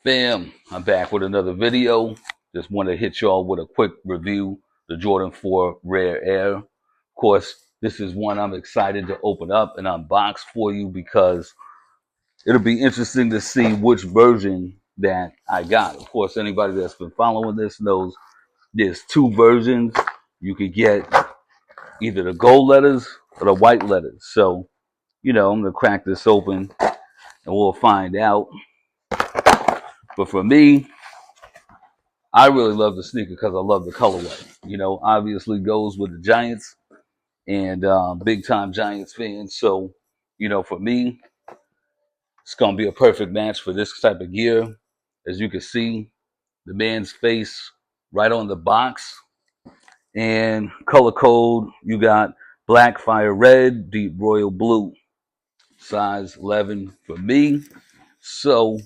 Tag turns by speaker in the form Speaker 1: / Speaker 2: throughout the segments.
Speaker 1: Bam, I'm back with another video. Just want to hit y'all with a quick review. The Jordan 4 Rare Air. Of course, this is one I'm excited to open up and unbox for you because it'll be interesting to see which version that I got. Of course, anybody that's been following this knows there's two versions. You could get either the gold letters or the white letters. So, I'm going to crack this open and we'll find out. But for me, I really love the sneaker because I love the colorway. Obviously goes with the Giants and big time Giants fans. So, for me, it's going to be a perfect match for this type of gear. As you can see, the man's face right on the box. And color code, you got black, fire red, deep royal blue. Size 11 for me. So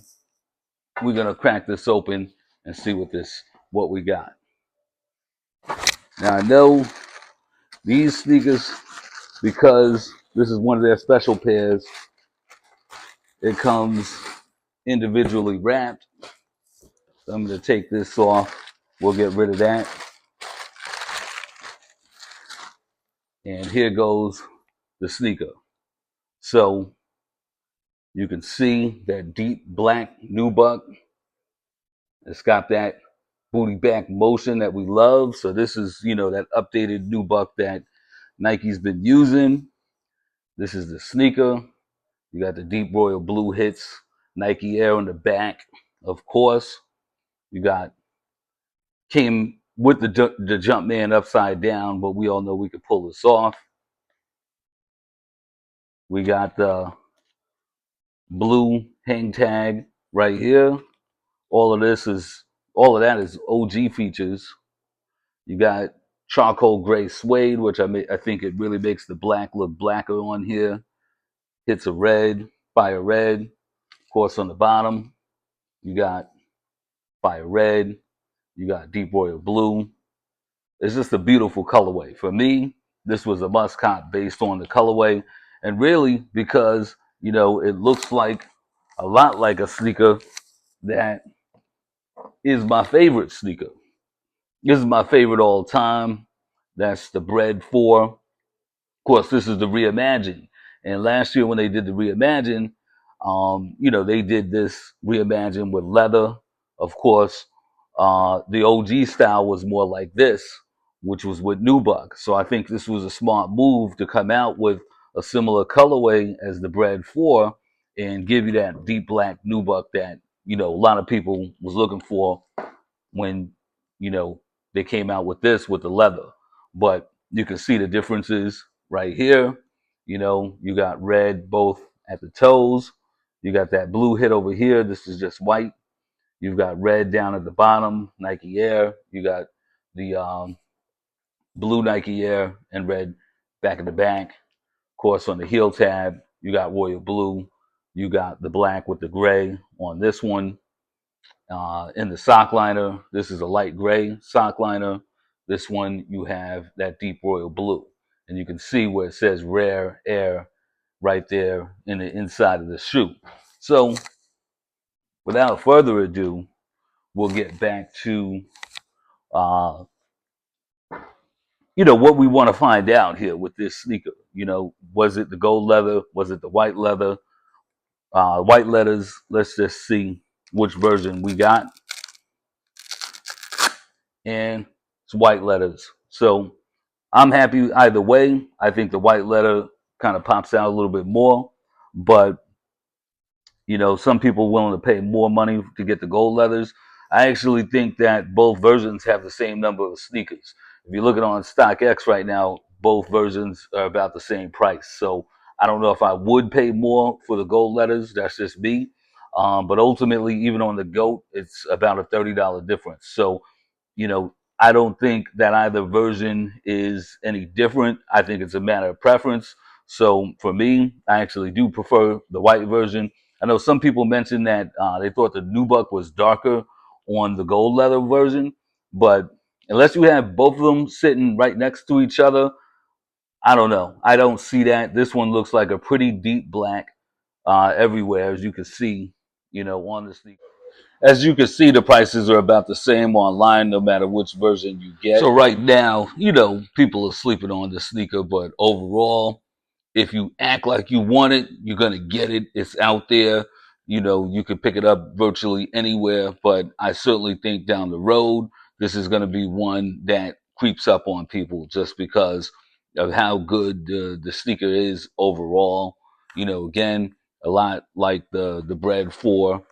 Speaker 1: we're going to crack this open and see what we got. Now I know these sneakers, because this is one of their special pairs, it comes individually wrapped. So I'm going to take this off. We'll get rid of that. And here goes the sneaker. So you can see that deep black nubuck. It's got that booty back motion that we love. So this is, that updated nubuck that Nike's been using. This is the sneaker. You got the deep royal blue hits, Nike Air on the back, of course. You got came with the Jumpman upside down, but we all know we could pull this off. We got the blue hang tag right here. All of that is OG features. You got charcoal gray suede, which I think it really makes the black look blacker on here. Hits of red, fire red. Of course, on the bottom, you got fire red. You got deep royal blue. It's just a beautiful colorway. For me, this was a must cop based on the colorway, and really because it looks like a lot like a sneaker that is my favorite sneaker. This is my favorite all time. That's the Bred 4. Of course, this is the Reimagine. And last year when they did the Reimagine, they did this Reimagine with leather. Of course, the OG style was more like this, which was with Nubuck. So I think this was a smart move to come out with a similar colorway as the Bred 4 and give you that deep black Nubuck that, a lot of people was looking for when, you know, they came out with this with the leather. But you can see the differences right here. You got red both at the toes. You got that blue hit over here. This is just white. You've got red down at the bottom, Nike Air. You got the blue Nike Air and red back in the back. Of course, on the heel tab, you got royal blue. You got the black with the gray on this one. In the sock liner, this is a light gray sock liner. This one, you have that deep royal blue. And you can see where it says Rare Air right there in the inside of the shoe. So, without further ado, we'll get back to uh, what we want to find out here with this sneaker. Was it the gold leather? Was it the white leather? White letters. Let's just see which version we got. And it's white letters. So I'm happy either way. I think the white letter kind of pops out a little bit more, but some people willing to pay more money to get the gold leathers. I actually think that both versions have the same number of sneakers. If you look at it on StockX right now, both versions are about the same price. So I don't know if I would pay more for the gold letters. That's just me. But ultimately, even on the GOAT, it's about a $30 difference. So I don't think that either version is any different. I think it's a matter of preference. So for me, I actually do prefer the white version. I know some people mentioned that they thought the nubuck was darker on the gold leather version, but unless you have both of them sitting right next to each other, I don't know. I don't see that. This one looks like a pretty deep black everywhere, as you can see, on the sneaker. as you can see, the prices are about the same online, no matter which version you get. So right now, people are sleeping on the sneaker, but overall, if you act like you want it, you're gonna get it. It's out there. You can pick it up virtually anywhere. But I certainly think down the road, this is gonna be one that creeps up on people just because of how good the sneaker is overall. Again, a lot like the Bread 4.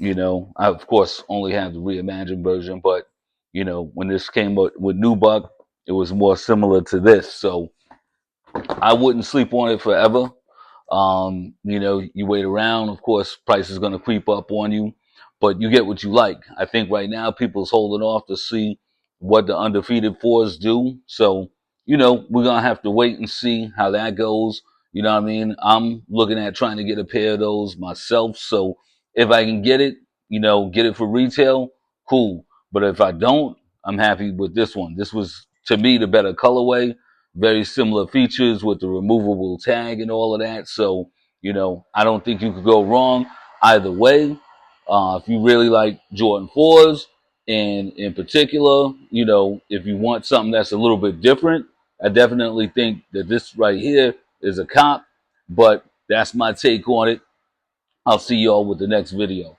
Speaker 1: I of course only have the reimagined version, but when this came up with Nubuck, it was more similar to this. So I wouldn't sleep on it forever. You wait around, of course, price is going to creep up on you, but you get what you like. I think right now people's holding off to see what the undefeated fours do. So, we're going to have to wait and see how that goes. You know what I mean? I'm looking at trying to get a pair of those myself. So if I can get it, get it for retail, cool. But if I don't, I'm happy with this one. This was, to me, the better colorway, very similar features with the removable tag and all of that. So, I don't think you could go wrong either way. If you really like Jordan 4s, and in particular, if you want something that's a little bit different, I definitely think that this right here is a cop. But that's my take on it. I'll see y'all with the next video.